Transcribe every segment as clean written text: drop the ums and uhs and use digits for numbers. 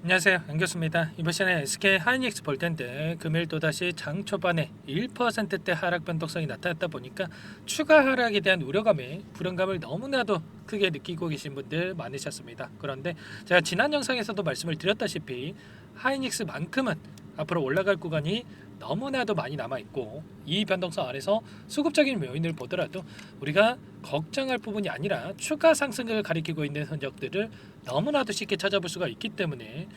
안녕하세요, 양교수입니다. 이번 시간에 SK 하이닉스 볼 텐데 금일 또다시 장 초반에 1%대 하락 변동성이 나타났다 보니까 추가 하락에 대한 우려감에 불안감을 너무나도 크게 느끼고 계신 분들 많으셨습니다. 그런데 제가 지난 영상에서도 말씀을 드렸다시피 하이닉스만큼은 앞으로 올라갈 구간이 너무나도 많이 남아있고, 이 변동성 안에서 수급적인 요인을 보더라도 우리가 걱정할 부분이 아니라 추가 상승을 가리키고 있는 흔적들을 너무나도 쉽게 찾아볼 수가 있기 때문에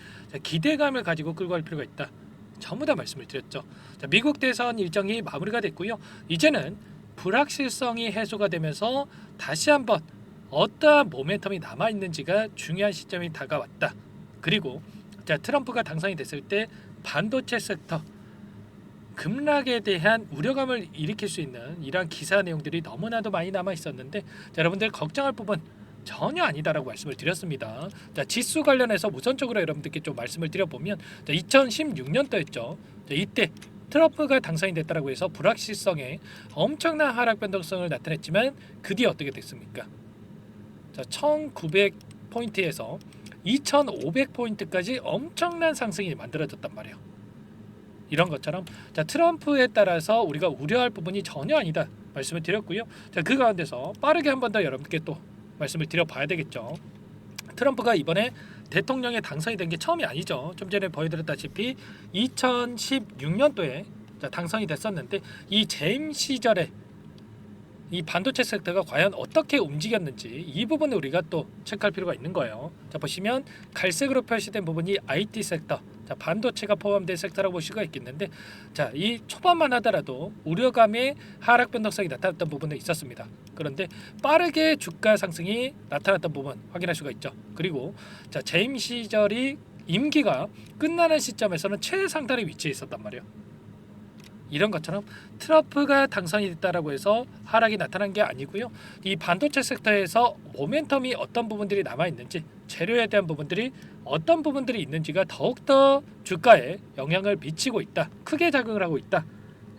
기대감을 가지고 끌고 갈 필요가 있다, 전부 다 말씀을 드렸죠. 미국 대선 일정이 마무리가 됐고요. 이제는 불확실성이 해소가 되면서 다시 한번 어떠한 모멘텀이 남아있는지가 중요한 시점이 다가왔다. 그리고 트럼프가 당선이 됐을 때 반도체 섹터 급락에 대한 우려감을 일으킬 수 있는 이러한 기사 내용들이 너무나도 많이 남아 있었는데, 여러분들 걱정할 부분 전혀 아니다라고 말씀을 드렸습니다. 지수 관련해서 우선적으로 여러분들께 좀 말씀을 드려보면, 2016년도였죠. 이때 트럼프가 당선이 됐다라고 해서 불확실성에 엄청난 하락 변동성을 나타냈지만 그 뒤에 어떻게 됐습니까? 1900포인트에서 2500포인트까지 엄청난 상승이 만들어졌단 말이에요. 이런 것처럼 트럼프에 따라서 우리가 우려할 부분이 전혀 아니다 말씀을 드렸고요. 그 가운데서 빠르게 한 번 더 여러분께 또 말씀을 드려봐야 되겠죠. 트럼프가 이번에 대통령에 당선이 된 게 처음이 아니죠. 좀 전에 보여드렸다시피 2016년도에 당선이 됐었는데, 이 재임 시절에 이 반도체 섹터가 과연 어떻게 움직였는지 이 부분을 우리가 또 체크할 필요가 있는 거예요. 보시면 갈색으로 표시된 부분이 IT 섹터, 반도체가 포함된 섹터라고 볼 수가 있겠는데, 이 초반만 하더라도 우려감의 하락 변동성이 나타났던 부분은 있었습니다. 그런데 빠르게 주가 상승이 나타났던 부분 확인할 수가 있죠. 그리고 재임 시절이 임기가 끝나는 시점에서는 최상단에 위치해 있었단 말이에요. 이런 것처럼 트럼프가 당선이 됐다라고 해서 하락이 나타난 게 아니고요. 이 반도체 섹터에서 모멘텀이 어떤 부분들이 남아 있는지, 재료에 대한 부분들이 어떤 부분들이 있는지가 더욱더 주가에 영향을 미치고 있다, 크게 작용을 하고 있다,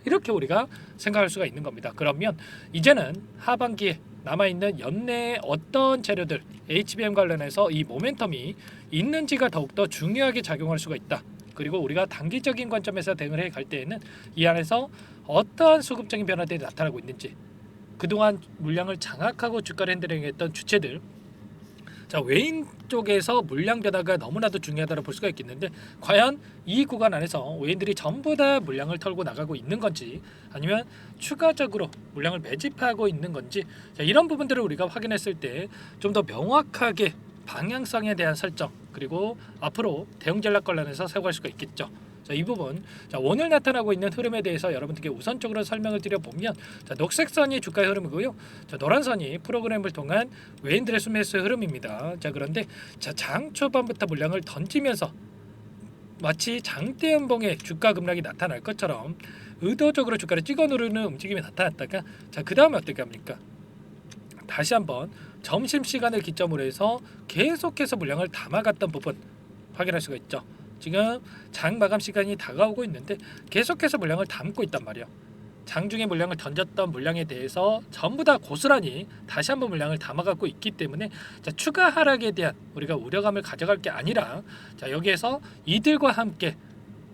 이렇게 우리가 생각할 수가 있는 겁니다. 그러면 이제는 하반기에 남아있는 연내에 어떤 재료들, HBM 관련해서 이 모멘텀이 있는지가 더욱더 중요하게 작용할 수가 있다. 그리고 우리가 단기적인 관점에서 대응을 해갈 때에는 이 안에서 어떠한 수급적인 변화들이 나타나고 있는지, 그동안 물량을 장악하고 주가를 핸들링했던 주체들, 외인 쪽에서 물량 변화가 너무나도 중요하다고 볼 수가 있겠는데, 과연 이 구간 안에서 외인들이 전부 다 물량을 털고 나가고 있는 건지, 아니면 추가적으로 물량을 매집하고 있는 건지, 이런 부분들을 우리가 확인했을 때 좀 더 명확하게 방향성에 대한 설정, 그리고 앞으로 대응 전략 관련해서 세워갈 수가 있겠죠. 이 부분, 오늘 나타나고 있는 흐름에 대해서 여러분들께 우선적으로 설명을 드려보면, 녹색 선이 주가의 흐름이고요. 노란 선이 프로그램을 통한 외인들의 순매수의 흐름입니다. 그런데 장 초반부터 물량을 던지면서 마치 장대 연봉의 주가 급락이 나타날 것처럼 의도적으로 주가를 찍어 누르는 움직임이 나타났다가, 그 다음에 어떻게 합니까? 다시 한번 점심시간을 기점으로 해서 계속해서 물량을 담아갔던 부분 확인할 수가 있죠. 지금 장 마감 시간이 다가오고 있는데 계속해서 물량을 담고 있단 말이에요. 장중에 물량을 던졌던 물량에 대해서 전부 다 고스란히 다시 한번 물량을 담아갖고 있기 때문에, 추가 하락에 대한 우리가 우려감을 가져갈 게 아니라, 여기에서 이들과 함께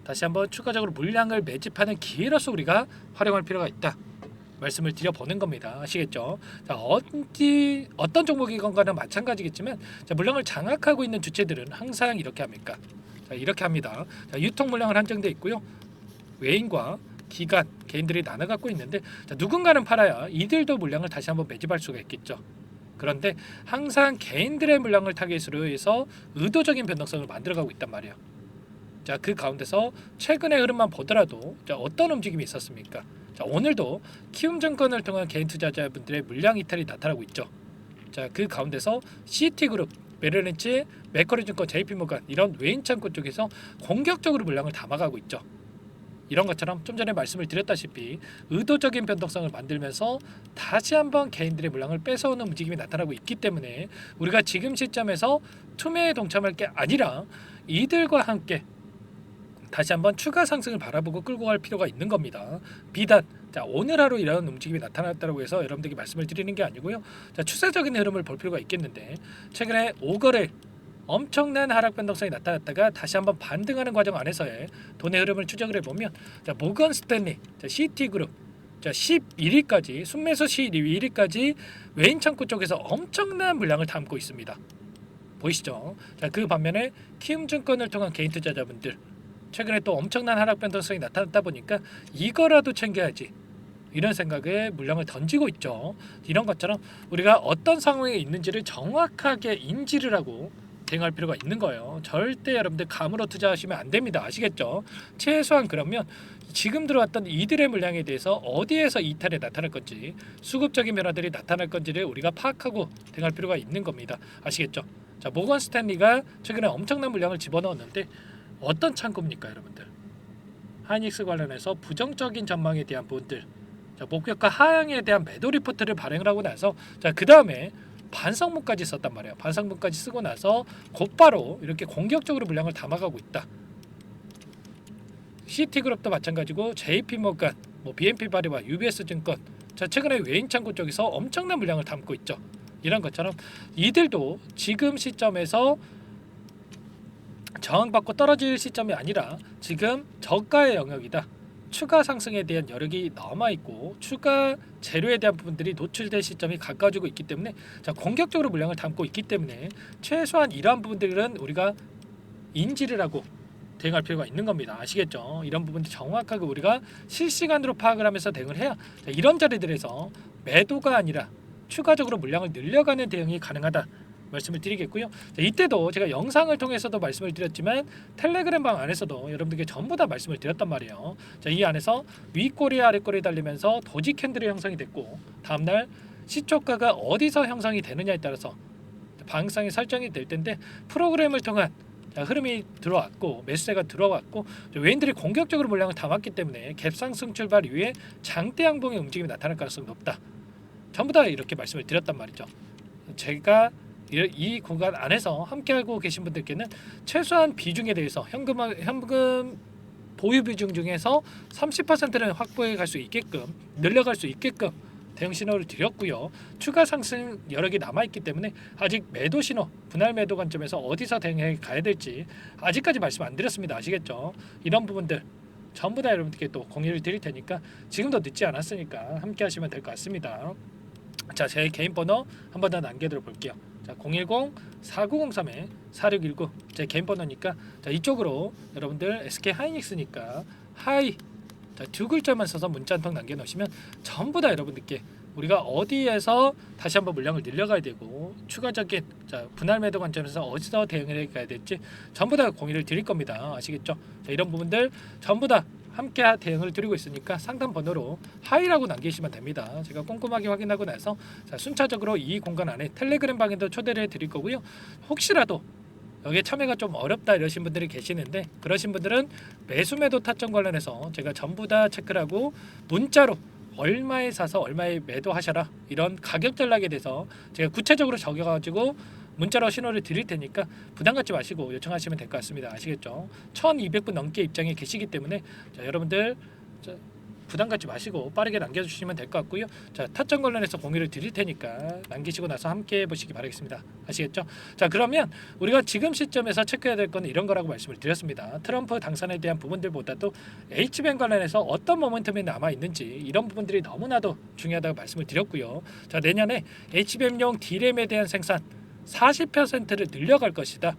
다시 한번 추가적으로 물량을 매집하는 기회로서 우리가 활용할 필요가 있다 말씀을 드려보는 겁니다. 아시겠죠? 어떤 종목이건가는 마찬가지겠지만, 물량을 장악하고 있는 주체들은 항상 이렇게 합니까? 이렇게 합니다. 유통 물량은 한정돼 있고요. 외인과 기관, 개인들이 나눠 갖고 있는데, 누군가는 팔아야 이들도 물량을 다시 한번 매집할 수가 있겠죠. 그런데 항상 개인들의 물량을 타겟으로 해서 의도적인 변동성을 만들어가고 있단 말이에요. 그 가운데서 최근의 흐름만 보더라도 어떤 움직임이 있었습니까? 오늘도 키움증권을 통한 개인 투자자분들의 물량 이탈이 나타나고 있죠. 그 가운데서 CT그룹, 메릴린치, 맥쿼리증권, JP모건 이런 외인 창구 쪽에서 공격적으로 물량을 담아가고 있죠. 이런 것처럼 좀 전에 말씀을 드렸다시피 의도적인 변동성을 만들면서 다시 한번 개인들의 물량을 뺏어오는 움직임이 나타나고 있기 때문에, 우리가 지금 시점에서 투매에 동참할 게 아니라 이들과 함께 다시 한번 추가 상승을 바라보고 끌고 갈 필요가 있는 겁니다. 비단 오늘 하루 이런 움직임이 나타났다고 해서 여러분들에게 말씀을 드리는 게 아니고요. 추세적인 흐름을 볼 필요가 있겠는데, 최근에 5거래 엄청난 하락 변동성이 나타났다가 다시 한번 반등하는 과정 안에서의 돈의 흐름을 추적을 해보면 자, 모건 스탠리, 자, 시티그룹, 자, 11위까지 순매수 11위까지 외인 창구 쪽에서 엄청난 물량을 담고 있습니다. 보이시죠? 자, 그 반면에 키움증권을 통한 개인 투자자분들 최근에 또 엄청난 하락 변동성이 나타났다 보니까 이거라도 챙겨야지 이런 생각에 물량을 던지고 있죠. 이런 것처럼 우리가 어떤 상황에 있는지를 정확하게 인지를 하고 대응할 필요가 있는 거예요. 절대 여러분들 감으로 투자하시면 안 됩니다. 아시겠죠? 최소한 그러면 지금 들어왔던 이들의 물량에 대해서 어디에서 이탈이 나타날 건지 수급적인 변화들이 나타날 건지를 우리가 파악하고 대응할 필요가 있는 겁니다. 아시겠죠? 자, 모건 스탠리가 최근에 엄청난 물량을 집어넣었는데 어떤 창구입니까, 여러분들? 하이닉스 관련해서 부정적인 전망에 대한 부분들, 자, 목표가 하향에 대한 매도 리포트를 발행을 하고 나서 자, 그 다음에 반성문까지 썼단 말이에요. 반성문까지 쓰고 나서 곧바로 이렇게 공격적으로 물량을 담아가고 있다. 시티그룹도 마찬가지고 JP모간, BNP 파리바, UBS 증권, 자, 최근에 외인 창구 쪽에서 엄청난 물량을 담고 있죠. 이런 것처럼 이들도 지금 시점에서 저항받고 떨어질 시점이 아니라 지금 저가의 영역이다. 추가 상승에 대한 여력이 남아있고 추가 재료에 대한 부분들이 노출될 시점이 가까워지고 있기 때문에 자, 공격적으로 물량을 담고 있기 때문에 최소한 이러한 부분들은 우리가 인지를 하고 대응할 필요가 있는 겁니다. 아시겠죠? 이런 부분들 정확하게 우리가 실시간으로 파악을 하면서 대응을 해야 자, 이런 자리들에서 매도가 아니라 추가적으로 물량을 늘려가는 대응이 가능하다 말씀을 드리겠고요. 자, 이때도 제가 영상을 통해서도 말씀을 드렸지만 텔레그램 방 안에서도 여러분들께 전부 다 말씀을 드렸단 말이에요. 자, 이 안에서 윗꼬리 아랫꼬리 달리면서 도지 캔들이 형성이 됐고 다음날 시초가가 어디서 형성이 되느냐에 따라서 방향성이 설정이 될 텐데 프로그램을 통한 자, 흐름이 들어왔고 매수세가 들어왔고 외인들이 공격적으로 물량을 담았기 때문에 갭상승 출발 이후에 장대 양봉의 움직임이 나타날 가능성이 높다. 전부 다 이렇게 말씀을 드렸단 말이죠. 제가 이 구간 안에서 함께하고 계신 분들께는 최소한 비중에 대해서 현금 보유 비중 중에서 30%는 확보해 갈 수 있게끔 늘려갈 수 있게끔 대응 신호를 드렸고요. 추가 상승 여력이 남아있기 때문에 아직 매도 신호, 분할 매도 관점에서 어디서 대응해 가야 될지 아직까지 말씀 안 드렸습니다. 아시겠죠? 이런 부분들 전부 다 여러분들께 또 공유를 드릴 테니까 지금도 늦지 않았으니까 함께 하시면 될 것 같습니다. 자, 제 개인 번호 한 번 더 남겨드려 볼게요. 자, 010-4903-4619 제 개인 번호니까 자, 이쪽으로 여러분들 SK 하이닉스니까 하이 자, 두 글자만 써서 문자 한 통 남겨놓으시면 전부 다 여러분들께 우리가 어디에서 다시 한번 물량을 늘려가야 되고 추가적인 자, 분할 매도 관점에서 어디서 대응을 해 가야 될지 전부 다 공유를 드릴 겁니다. 아시겠죠? 자, 이런 부분들 전부 다 함께 대응을 드리고 있으니까 상담 번호로 하이라고 남기시면 됩니다. 제가 꼼꼼하게 확인하고 나서 자, 순차적으로 이 공간 안에 텔레그램 방에도 초대를 해드릴 거고요. 혹시라도 여기에 참여가 좀 어렵다 이러신 분들이 계시는데 그러신 분들은 매수 매도 타점 관련해서 제가 전부 다 체크를 하고 문자로 얼마에 사서 얼마에 매도하셔라 이런 가격 전략에 대해서 제가 구체적으로 적여가지고 문자로 신호를 드릴 테니까 부담 갖지 마시고 요청하시면 될 것 같습니다. 아시겠죠? 1200분 넘게 입장에 계시기 때문에 자, 여러분들 부담 갖지 마시고 빠르게 남겨주시면 될 것 같고요. 자, 타점 관련해서 공유를 드릴 테니까 남기시고 나서 함께 해보시기 바라겠습니다. 아시겠죠? 자, 그러면 우리가 지금 시점에서 체크해야 될 건 이런 거라고 말씀을 드렸습니다. 트럼프 당선에 대한 부분들보다도 H뱅 관련해서 어떤 모멘텀이 남아있는지 이런 부분들이 너무나도 중요하다고 말씀을 드렸고요. 자, 내년에 HBM용 D램에 대한 생산 40%를 늘려갈 것이다.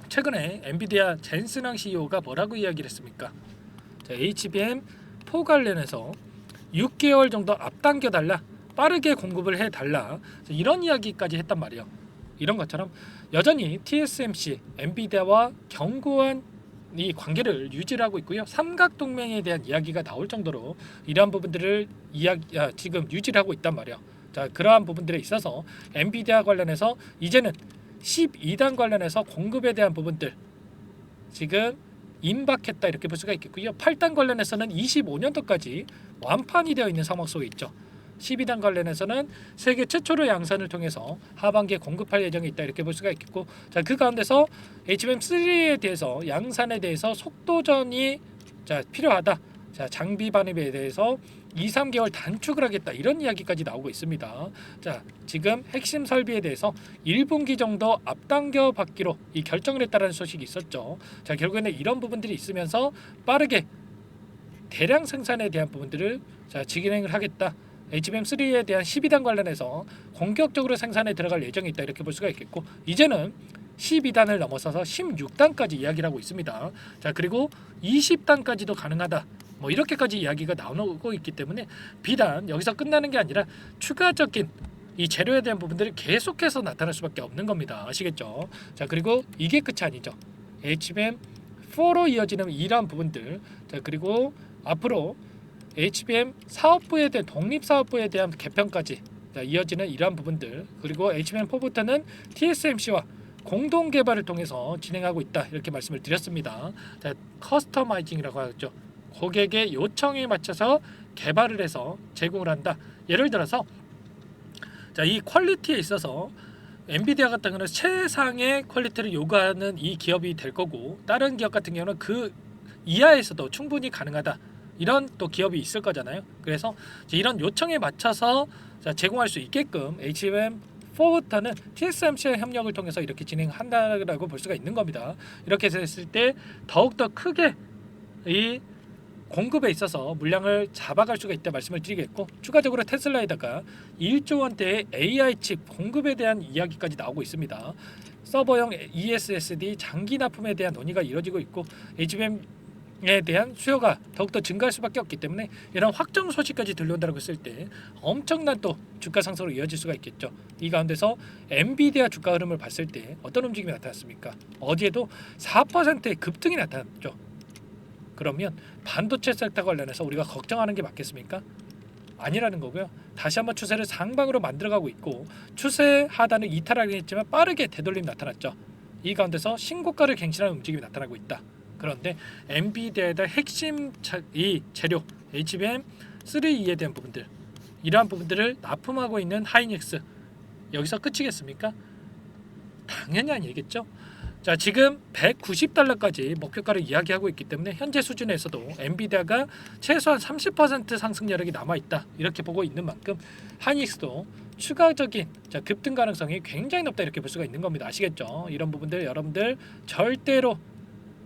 최근에 엔비디아 젠슨왕 CEO가 뭐라고 이야기를 했습니까? 자, HBM 포 관련해서 6개월 정도 앞당겨 달라, 빠르게 공급을 해 달라 이런 이야기까지 했단 말이에요. 이런 것처럼 여전히 TSMC, 엔비디아와 견고한 이 관계를 유지하고 있고요. 삼각 동맹에 대한 이야기가 나올 정도로 이러한 부분들을 지금 유지를 하고 있단 말이에요. 자, 그러한 부분들에 있어서 엔비디아 관련해서 이제는 12단 관련해서 공급에 대한 부분들 지금 임박했다 이렇게 볼 수가 있겠고요. 8단 관련해서는 25년도까지 완판이 되어 있는 상황 속에 있죠. 12단 관련해서는 세계 최초로 양산을 통해서 하반기에 공급할 예정이 있다 이렇게 볼 수가 있겠고 자, 그 가운데서 HBM3에 대해서 양산에 대해서 속도전이 자, 필요하다. 자, 장비 반입에 대해서 2, 3개월 단축을 하겠다 이런 이야기까지 나오고 있습니다. 자, 지금 핵심 설비에 대해서 1분기 정도 앞당겨 받기로 이 결정을 했다는 소식이 있었죠. 자, 결국에는 이런 부분들이 있으면서 빠르게 대량 생산에 대한 부분들을 자, 진행을 하겠다. HBM3에 대한 12단 관련해서 공격적으로 생산에 들어갈 예정이 있다 이렇게 볼 수가 있겠고, 이제는 12단을 넘어서서 16단까지 이야기를 하고 있습니다. 자, 그리고 20단까지도 가능하다. 뭐 이렇게까지 이야기가 나오고 있기 때문에 비단 여기서 끝나는 게 아니라 추가적인 이 재료에 대한 부분들이 계속해서 나타날 수밖에 없는 겁니다. 아시겠죠? 자, 그리고 이게 끝이 아니죠. HBM4로 이어지는 이러한 부분들. 자, 그리고 앞으로 HBM 사업부에 대한 독립사업부에 대한 개편까지 이어지는 이러한 부분들, 그리고 HBM4부터는 TSMC와 공동 개발을 통해서 진행하고 있다 이렇게 말씀을 드렸습니다. 자, 커스터마이징이라고 하죠. 고객의 요청에 맞춰서 개발을 해서 제공을 한다. 예를 들어서 자, 이 퀄리티에 있어서 엔비디아 같은 경우는 최상의 퀄리티를 요구하는 이 기업이 될 거고, 다른 기업 같은 경우는 그 이하에서도 충분히 가능하다. 이런 또 기업이 있을 거잖아요. 그래서 이런 요청에 맞춰서 제공할 수 있게끔 HBM4부터는 TSMC의 협력을 통해서 이렇게 진행한다라고 볼 수가 있는 겁니다. 이렇게 됐을 때 더욱더 크게 이 공급에 있어서 물량을 잡아갈 수가 있다 말씀을 드리겠고, 추가적으로 테슬라에다가 1조 원대의 AI 칩 공급에 대한 이야기까지 나오고 있습니다. 서버용 ESSD 장기 납품에 대한 논의가 이루어지고 있고, HBM에 대한 수요가 더욱더 증가할 수밖에 없기 때문에 이런 확정 소식까지 들려온다고 했을 때 엄청난 또 주가 상승으로 이어질 수가 있겠죠. 이 가운데서 엔비디아 주가 흐름을 봤을 때 어떤 움직임이 나타났습니까? 어제도 4%의 급등이 나타났죠. 그러면 반도체 섹터 관련해서 우리가 걱정하는 게 맞겠습니까? 아니라는 거고요. 다시 한번 추세를 상방으로 만들어가고 있고, 추세 하단을 이탈하긴 했지만 빠르게 되돌림 나타났죠. 이 가운데서 신고가를 갱신하는 움직임이 나타나고 있다. 그런데 엔비디아의 핵심 이 재료 HBM3E에 대한 부분들, 이러한 부분들을 납품하고 있는 하이닉스, 여기서 끝이겠습니까? 당연히 아니겠죠. 자, 지금 190달러까지 목표가를 이야기하고 있기 때문에 현재 수준에서도 엔비디아가 최소한 30% 상승 여력이 남아있다 이렇게 보고 있는 만큼 하이닉스도 추가적인 급등 가능성이 굉장히 높다 이렇게 볼 수가 있는 겁니다. 아시겠죠? 이런 부분들 여러분들 절대로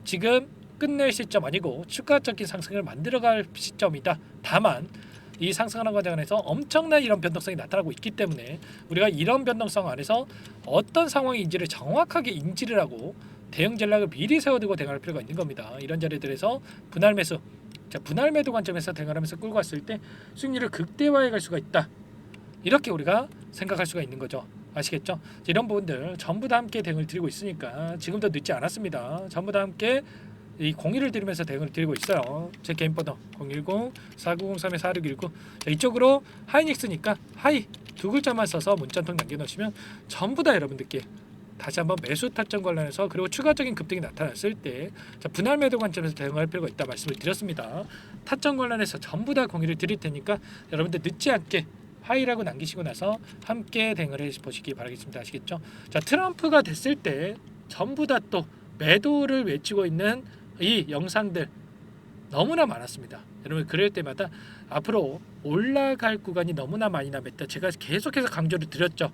지금 끝낼 시점 아니고 추가적인 상승을 만들어갈 시점이다. 다만 이 상승하는 과정 안에서 엄청난 이런 변동성이 나타나고 있기 때문에 우리가 이런 변동성 안에서 어떤 상황인지를 정확하게 인지를 하고 대응 전략을 미리 세워두고 대응할 필요가 있는 겁니다. 이런 자리들에서 분할 매수, 자, 분할 매도 관점에서 대응하면서 끌고 갔을 때 수익률을 극대화해 갈 수가 있다. 이렇게 우리가 생각할 수가 있는 거죠. 아시겠죠? 이런 부분들 전부 다 함께 대응을 드리고 있으니까 지금도 늦지 않았습니다. 전부 다 함께 이 공유를 드리면서 대응을 드리고 있어요. 제 개인 번호 010-4903-4619. 자, 이쪽으로 하이닉스니까 하이 두 글자만 써서 문자 한 통 남겨놓으시면 전부 다 여러분들께 다시 한번 매수 타점 관련해서, 그리고 추가적인 급등이 나타났을 때 분할 매도 관점에서 대응할 필요가 있다 말씀을 드렸습니다. 타점 관련해서 전부 다 공유를 드릴 테니까 여러분들 늦지 않게 하이라고 남기시고 나서 함께 대응을 해보시기 바라겠습니다. 아시겠죠? 자, 트럼프가 됐을 때 전부 다 또 매도를 외치고 있는 이 영상들 너무나 많았습니다. 여러분 그럴 때마다 앞으로 올라갈 구간이 너무나 많이 남았다. 제가 계속해서 강조를 드렸죠.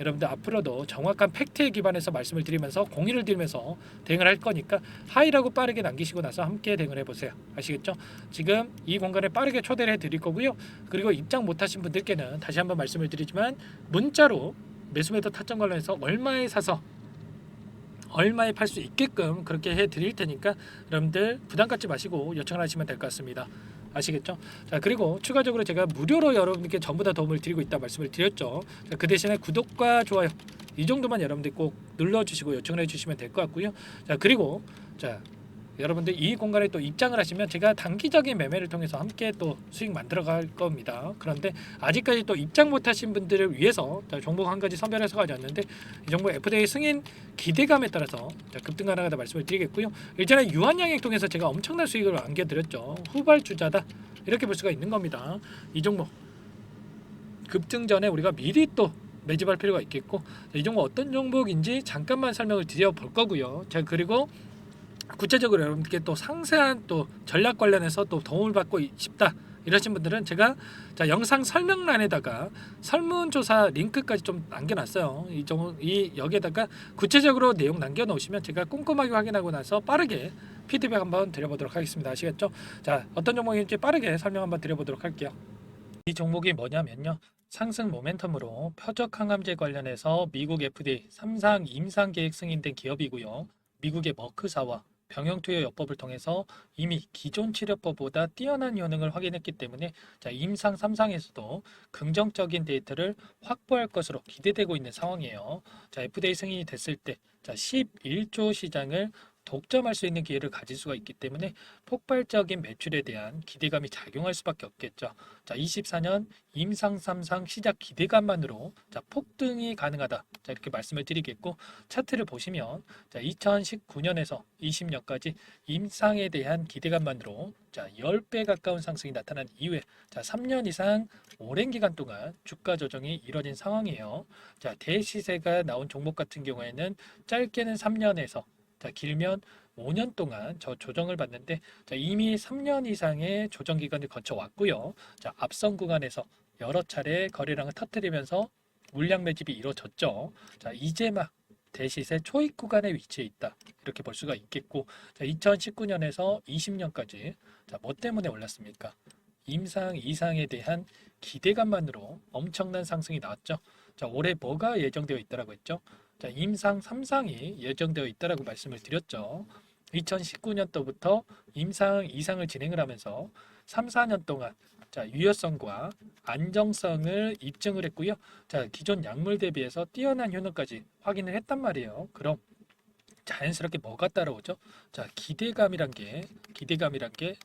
여러분들 앞으로도 정확한 팩트에 기반해서 말씀을 드리면서 공유를 드리면서 대응을 할 거니까 하이라고 빠르게 남기시고 나서 함께 대응을 해보세요. 아시겠죠? 지금 이 공간에 빠르게 초대를 해드릴 거고요. 그리고 입장 못하신 분들께는 다시 한번 말씀을 드리지만 문자로 매수매도 타점 관련해서 얼마에 사서 얼마에 팔 수 있게끔 그렇게 해드릴 테니까 여러분들 부담 갖지 마시고 요청을 하시면 될 것 같습니다. 아시겠죠? 자, 그리고 추가적으로 제가 무료로 여러분들께 전부 다 도움을 드리고 있다 말씀을 드렸죠. 자, 그 대신에 구독과 좋아요 이 정도만 여러분들 꼭 눌러주시고 요청을 해주시면 될 것 같고요. 자, 그리고 자, 여러분들 이 공간에 또 입장을 하시면 제가 단기적인 매매를 통해서 함께 또 수익 만들어갈 겁니다. 그런데 아직까지 또 입장 못하신 분들을 위해서 종목 한 가지 선별해서 가져왔는데, 이 종목 FDA 승인 기대감에 따라서 급등 가능하다 말씀을 드리겠고요. 일전에 유한양행 통해서 제가 엄청난 수익을 안겨드렸죠. 후발주자다 이렇게 볼 수가 있는 겁니다. 이 종목 급등 전에 우리가 미리 또 매집할 필요가 있겠고, 이 종목 어떤 종목인지 잠깐만 설명을 드려볼 거고요. 자, 그리고 구체적으로 여러분께 또 상세한 또 전략 관련해서 또 도움을 받고 싶다 이러신 분들은 제가 자 영상 설명란에다가 설문조사 링크까지 좀 남겨놨어요. 이 여기에다가 구체적으로 내용 남겨놓으시면 제가 꼼꼼하게 확인하고 나서 빠르게 피드백 한번 드려보도록 하겠습니다. 아시겠죠? 자 어떤 종목인지 빠르게 설명 한번 드려보도록 할게요. 이 종목이 뭐냐면요. 상승 모멘텀으로 표적 항암제 관련해서 미국 FDA 3상 임상 계획 승인된 기업이고요. 미국의 머크사와 병용투여 요법을 통해서 이미 기존 치료법보다 뛰어난 효능을 확인했기 때문에 자, 임상 3상에서도 긍정적인 데이터를 확보할 것으로 기대되고 있는 상황이에요. 자, FDA 승인이 됐을 때 자, 11조 시장을 독점할 수 있는 기회를 가질 수가 있기 때문에 폭발적인 매출에 대한 기대감이 작용할 수밖에 없겠죠. 자, 24년 임상 3상 시작 기대감만으로 자, 폭등이 가능하다. 자, 이렇게 말씀을 드리겠고 차트를 보시면 자, 2019년에서 20년까지 임상에 대한 기대감만으로 자, 10배 가까운 상승이 나타난 이후에 자, 3년 이상 오랜 기간 동안 주가 조정이 이뤄진 상황이에요. 자, 대시세가 나온 종목 같은 경우에는 짧게는 3년에서 자, 길면 5년 동안 저 조정을 받는데 자, 이미 3년 이상의 조정 기간을 거쳐 왔고요. 자, 앞선 구간에서 여러 차례 거래량을 터뜨리면서 물량 매집이 이루어졌죠. 자, 이제 막 대시세 초입 구간에 위치해 있다. 이렇게 볼 수가 있겠고, 자, 2019년에서 20년까지 자, 뭐 때문에 올랐습니까? 임상 이상에 대한 기대감만으로 엄청난 상승이 나왔죠. 자, 올해 뭐가 예정되어 있다라고 했죠? 자, 임상 3상이 예정되어 있다라고 말씀을 드렸죠. 2019년도부터 임상 2상을 진행을 하면서 3, 4년 동안 자, 유효성과 안정성을 입증을 했고요. 자, 기존 약물 대비해서 뛰어난 효능까지 확인을 했단 말이에요. 그럼 자연스럽게 뭐가 따라오죠? 자, 기대감이란 게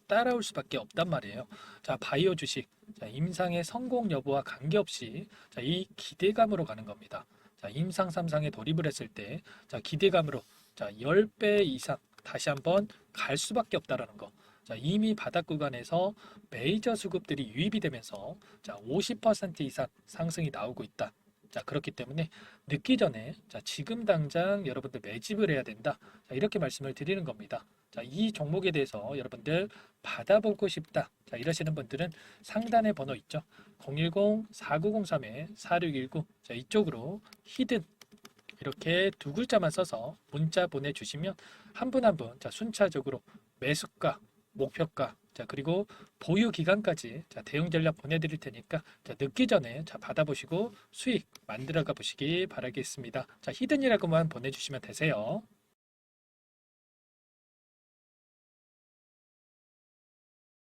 따라올 수밖에 없단 말이에요. 자, 바이오 주식, 자, 임상의 성공 여부와 관계없이 자, 이 기대감으로 가는 겁니다. 자, 임상 3상에 돌입을 했을 때, 자, 기대감으로 자, 10배 이상 다시 한번 갈 수밖에 없다라는 거. 자, 이미 바닥 구간에서 메이저 수급들이 유입이 되면서 자, 50% 이상 상승이 나오고 있다. 자, 그렇기 때문에 늦기 전에 자, 지금 당장 여러분들 매집을 해야 된다. 자, 이렇게 말씀을 드리는 겁니다. 자, 이 종목에 대해서 여러분들 받아보고 싶다. 자, 이러시는 분들은 상단에 번호 있죠. 010-4903-4619. 자, 이쪽으로 히든 이렇게 두 글자만 써서 문자 보내주시면 한 분 한 분 자, 순차적으로 매수가, 목표가, 자, 그리고 보유 기간까지 자, 대응 전략 보내드릴 테니까 자, 늦기 전에 자, 받아보시고 수익 만들어가 보시기 바라겠습니다. 자, 히든이라고만 보내주시면 되세요.